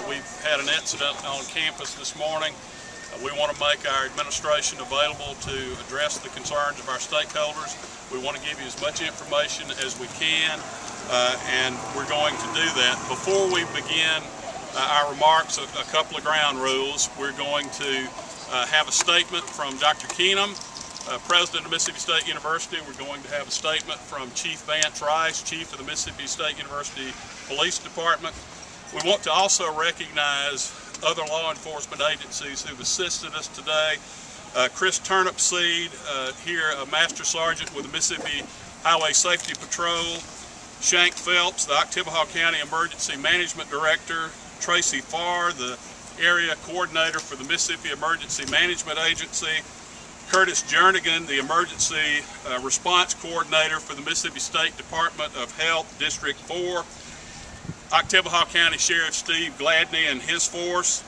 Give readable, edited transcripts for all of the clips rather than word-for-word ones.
we've had an incident on campus this morning. We want to make our administration available to address the concerns of our stakeholders. We want to give you as much information as we can, and we're going to do that. Before we begin our remarks, a couple of ground rules. We're going to have a statement from Dr. Keenum, President of Mississippi State University. We're going to have a statement from Chief Vance Rice, Chief of the Mississippi State University Police Department. We want to also recognize other law enforcement agencies who've assisted us today. Chris Turnipseed, here a Master Sergeant with the Mississippi Highway Safety Patrol. Shank Phelps, the Oktibbeha County Emergency Management Director. Tracy Farr, the Area Coordinator for the Mississippi Emergency Management Agency. Curtis Jernigan, the Emergency Response Coordinator for the Mississippi State Department of Health, District 4. Oktibbeha County Sheriff Steve Gladney and his force.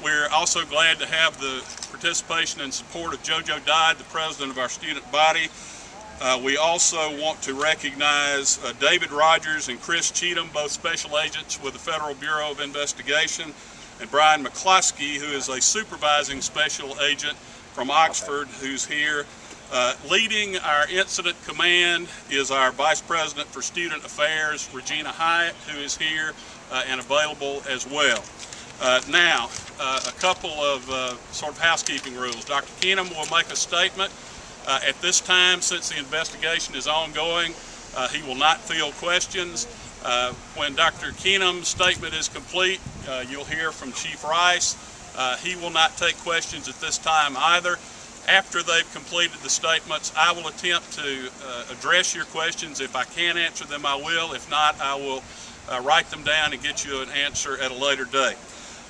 We're also glad to have the participation and support of JoJo Dodd, the president of our student body. We also want to recognize David Rogers and Chris Cheatham, both special agents with the Federal Bureau of Investigation, and Brian McCloskey, who is a supervising special agent from Oxford, who's here. Leading our incident command is our Vice President for Student Affairs, Regina Hyatt, who is here and available as well. Now, a couple of sort of housekeeping rules. Dr. Keenum will make a statement. At this time, since the investigation is ongoing, he will not field questions. When Dr. Keenum's statement is complete, you'll hear from Chief Rice. He will not take questions at this time either. After they've completed the statements, I will attempt to address your questions. If I can answer them, I will. If not, I will write them down and get you an answer at a later date.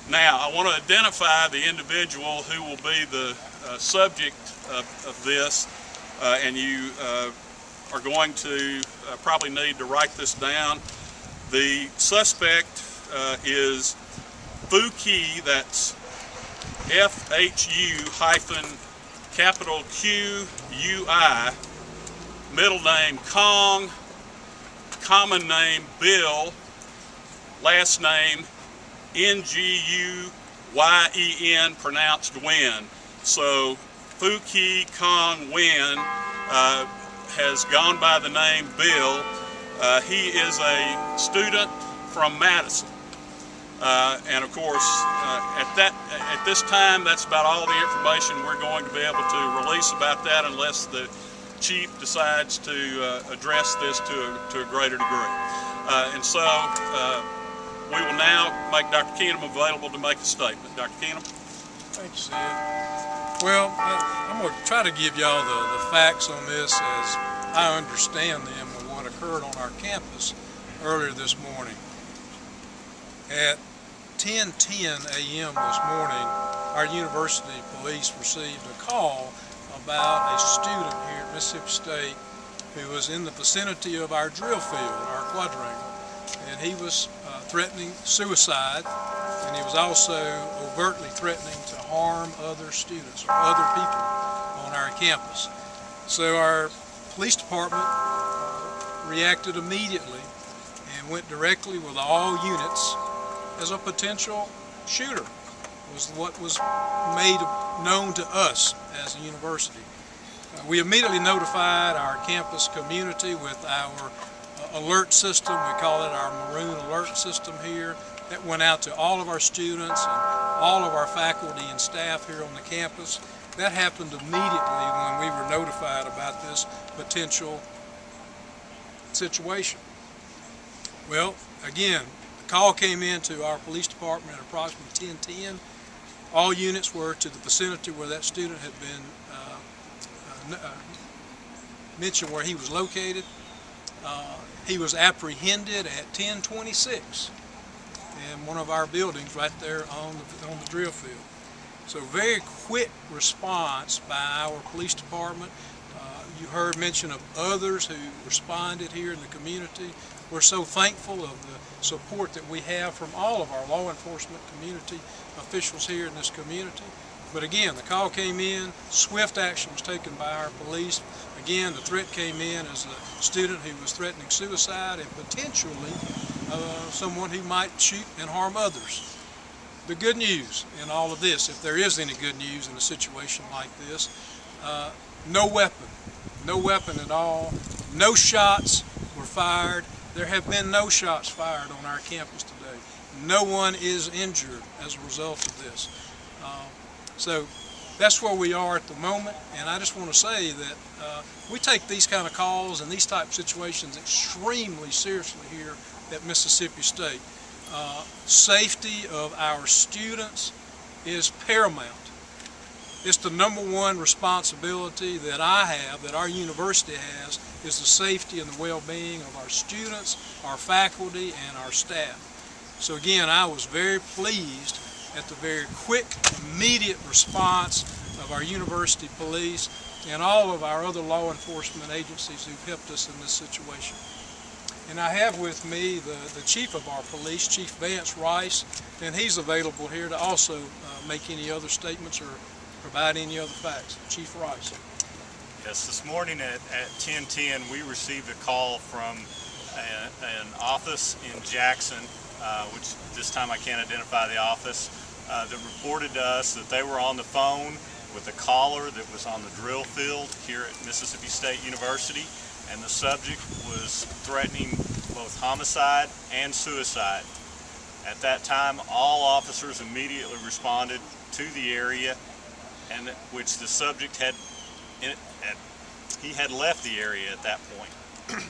Now, I want to identify the individual who will be the subject of this, and you are going to probably need to write this down. The suspect is Phu Qui, that's FHU-QUI, middle name Kong, common name Bill, last name Nguyen, pronounced Nguyen. So Phu Qui Kong Nguyen has gone by the name Bill. He is a student from Madison. And of course, at this time, that's about all the information we're going to be able to release about that, unless the chief decides to address this to a greater degree. And so we will now make Dr. Keenum available to make a statement. Dr. Keenum. Thank you, Sid. Well, I'm going to try to give y'all the facts on this as I understand them and what occurred on our campus earlier this morning. At 10:10 a.m. this morning, our university police received a call about a student here at Mississippi State who was in the vicinity of our drill field, our quadrangle, and he was threatening suicide, and he was also overtly threatening to harm other students or other people on our campus. So our police department reacted immediately and went directly with all units as a potential shooter, was what was made known to us as a university. We immediately notified our campus community with our alert system. We call it our Maroon Alert System here. That went out to all of our students and all of our faculty and staff here on the campus. That happened immediately when we were notified about this potential situation. Well, again, the call came in to our police department at approximately 10:10. All units were to the vicinity where that student had been mentioned where he was located. He was apprehended at 10:26 in one of our buildings right there on the drill field. So very quick response by our police department. You heard mention of others who responded here in the community. We're so thankful of the support that we have from all of our law enforcement community officials here in this community. But again, the call came in, swift action was taken by our police. Again, the threat came in as a student who was threatening suicide and potentially someone who might shoot and harm others. the good news in all of this, if there is any good news in a situation like this, no weapon at all, no shots were fired. There have been no shots fired on our campus today. No one is injured as a result of this. So that's where we are at the moment, and I just want to say that we take these kind of calls and these type of situations extremely seriously here at Mississippi State. Safety of our students is paramount. It's the #1 responsibility that I have, that our university has, is the safety and the well-being of our students, our faculty, and our staff. So again, I was very pleased at the very quick, immediate response of our university police and all of our other law enforcement agencies who've helped us in this situation. And I have with me the chief of our police, Chief Vance Rice, and he's available here to also make any other statements or provide any other facts. Chief Rice. Yes, this morning at 10:10 we received a call from an office in Jackson, which this time I can't identify the office, that reported to us that they were on the phone with a caller that was on the drill field here at Mississippi State University, and the subject was threatening both homicide and suicide. At that time, all officers immediately responded to the area, and which the subject had left the area at that point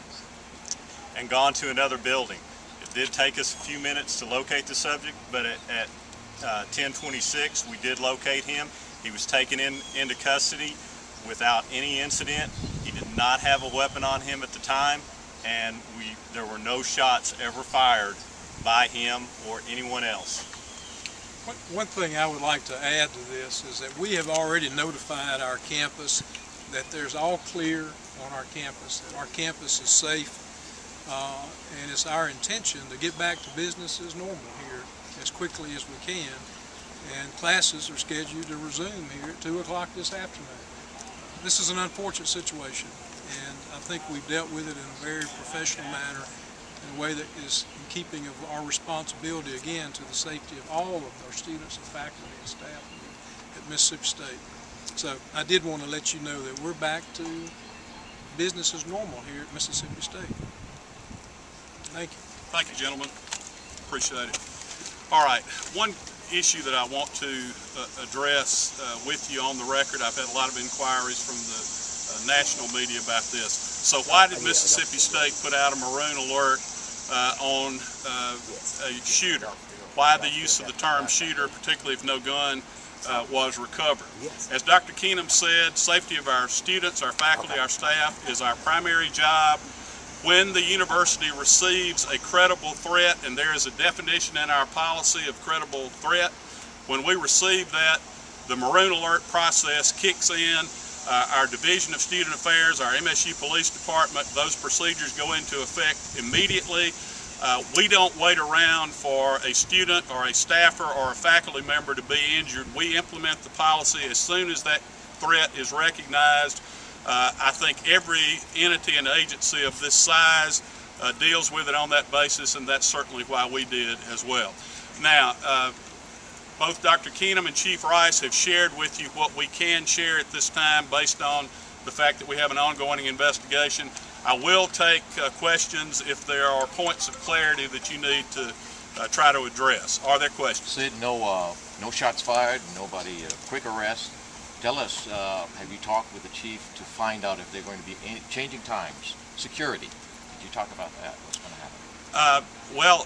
and gone to another building. It did take us a few minutes to locate the subject, but at 10:26 we did locate him. He was taken into custody without any incident. He did not have a weapon on him at the time, and there were no shots ever fired by him or anyone else. One thing I would like to add to this is that we have already notified our campus that there's all clear on our campus, that our campus is safe, and it's our intention to get back to business as normal here as quickly as we can. And classes are scheduled to resume here at 2 o'clock this afternoon. This is an unfortunate situation, and I think we've dealt with it in a very professional manner, in a way that is in keeping of our responsibility, again, to the safety of all of our students and faculty and staff at Mississippi State. So I did want to let you know that we're back to business as normal here at Mississippi State. Thank you. Thank you, gentlemen. Appreciate it. All right, one issue that I want to address with you on the record. I've had a lot of inquiries from the national media about this. So why did Mississippi State put out a maroon alert on a shooter? Why the use of the term shooter, particularly if no gun was recovered? As Dr. Keenum said, safety of our students, our faculty, our staff is our primary job. When the university receives a credible threat, and there is a definition in our policy of credible threat, when we receive that, the maroon alert process kicks in. Our Division of Student Affairs, our MSU Police Department, those procedures go into effect immediately. We don't wait around for a student or a staffer or a faculty member to be injured. We implement the policy as soon as that threat is recognized. I think every entity and agency of this size deals with it on that basis, and that's certainly why we did as well. Now, both Dr. Keenum and Chief Rice have shared with you what we can share at this time based on the fact that we have an ongoing investigation. I will take questions if there are points of clarity that you need to try to address. Are there questions? Sid, no shots fired, nobody, quick arrest. Tell us, have you talked with the chief to find out if they're going to be changing times? Security, did you talk about that? What's going to happen? Well,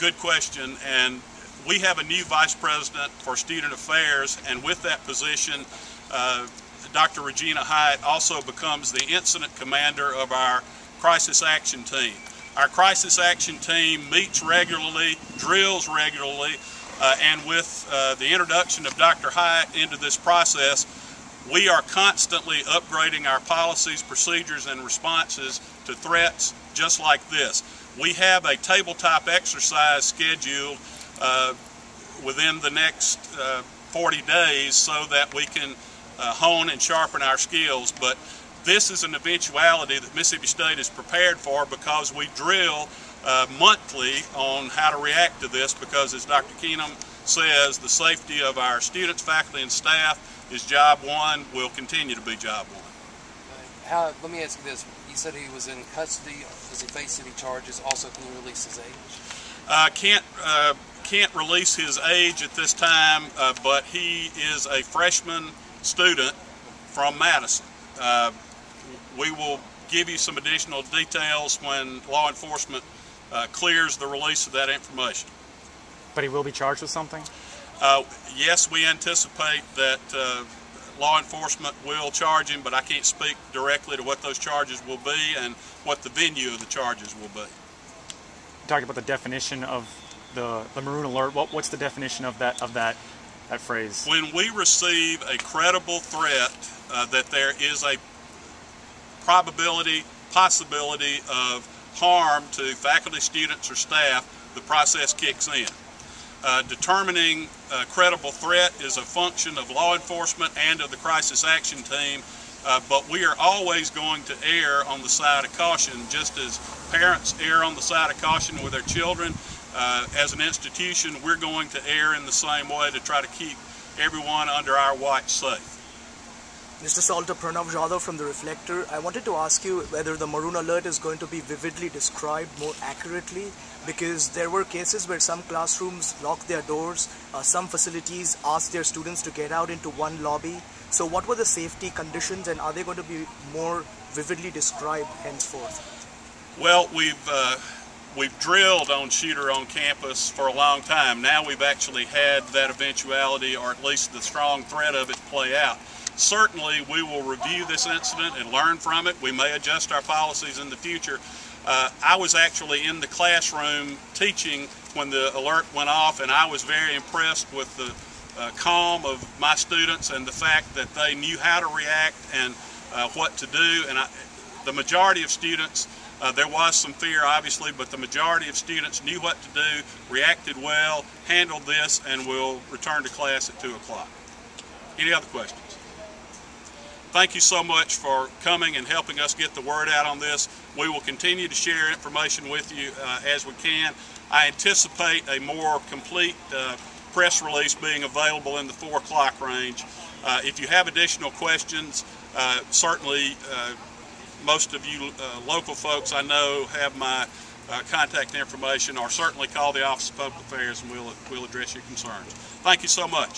good question. And we have a new Vice President for Student Affairs, and with that position, Dr. Regina Hyatt also becomes the incident commander of our crisis action team. Our crisis action team meets regularly, drills regularly, and with the introduction of Dr. Hyatt into this process, we are constantly upgrading our policies, procedures, and responses to threats just like this. We have a tabletop exercise scheduled within the next 40 days so that we can hone and sharpen our skills, but this is an eventuality that Mississippi State is prepared for because we drill monthly on how to react to this, because as Dr. Keenum says, the safety of our students, faculty, and staff is job one, will continue to be job one. Let me ask you this. You said he was in custody. Does he face any charges? Also, can you release his age? Can't release his age at this time, but he is a freshman student from Madison. We will give you some additional details when law enforcement clears the release of that information. But he will be charged with something? Yes, we anticipate that law enforcement will charge him, but I can't speak directly to what those charges will be and what the venue of the charges will be. Talking about the definition of the Maroon Alert, what's the definition of that phrase? When we receive a credible threat that there is a possibility of harm to faculty, students, or staff, the process kicks in. Determining a credible threat is a function of law enforcement and of the crisis action team, but we are always going to err on the side of caution, just as parents err on the side of caution with their children. As an institution, we're going to err in the same way to try to keep everyone under our watch safe. Mr. Salter, Pranav Jadhav from The Reflector. I wanted to ask you whether the Maroon Alert is going to be vividly described more accurately, because there were cases where some classrooms locked their doors, some facilities asked their students to get out into one lobby. So what were the safety conditions, and are they going to be more vividly described henceforth? Well, we've drilled on shooter on campus for a long time. Now we've actually had that eventuality, or at least the strong threat of it, play out. Certainly we will review this incident and learn from it. We may adjust our policies in the future. I was actually in the classroom teaching when the alert went off, and I was very impressed with the calm of my students and the fact that they knew how to react and what to do. And the majority of students, there was some fear obviously, but the majority of students knew what to do, reacted well, handled this, and will return to class at 2 o'clock. Any other questions? Thank you so much for coming and helping us get the word out on this. We will continue to share information with you as we can. I anticipate a more complete press release being available in the 4 o'clock range. If you have additional questions, certainly most of you local folks I know have my contact information, or certainly call the Office of Public Affairs and we'll address your concerns. Thank you so much.